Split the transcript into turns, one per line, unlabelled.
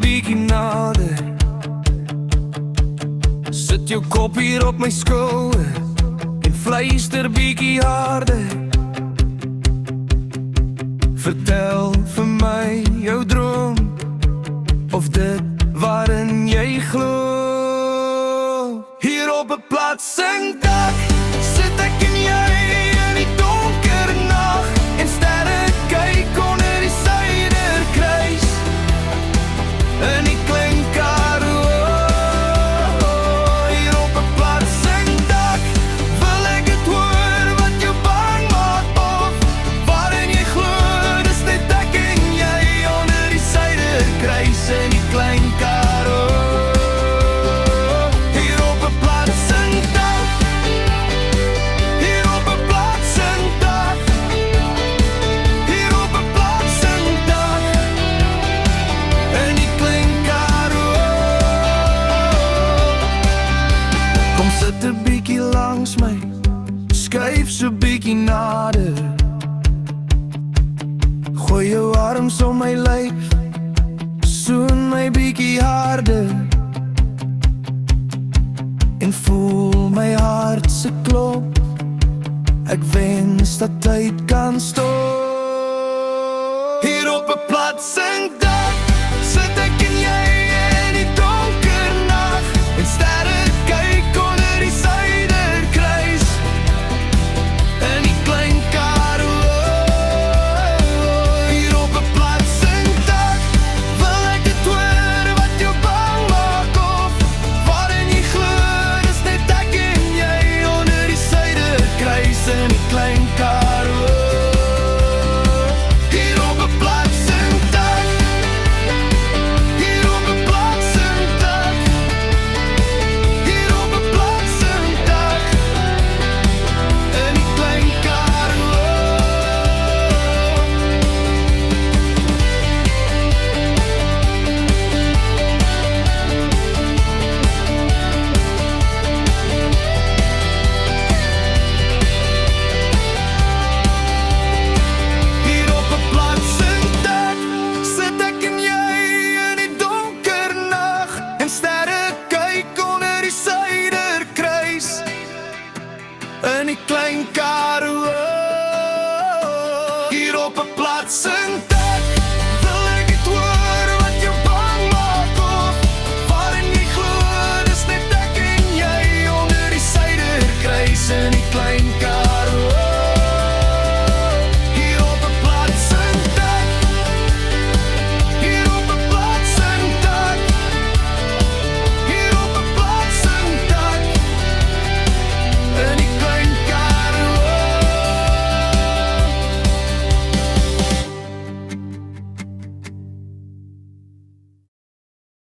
bietjie nader. Sit jou kop hier op my skouer en fluister bietjie harder. Vertel vir my jou droom, of dit waarin jy glo. Hier op 'n platsingdak sit ek en jy in die donker nag, en sterre kyk onder die suiderkruis in die Klinkaroo. Hier op 'n platsingdak wil ek het hoor wat jou bang maak, of waarin jy glo. Dis net ek en jy onder die suiderkruis in die Klinkaroo. Sit 'n bietjie langs my, skuif so bietjie nader. Gooi jou arms om my lyf, soen my bietjie harder, en voel my hart se klop. Ek wens dat tyd kan stop. Hier op 'n platsingdak sit ek en jy in die donker nag, en sterre kyk onder die suiderkruis in die Klinkaroo. Hier op 'n platsingdak wil ek het hoor wat jou bang maak, of waarin jy glo. Dis net ek en jy onder die suiderkruis in die Klinkaroo. In die Klinkaroo, hier op 'n platsingdak.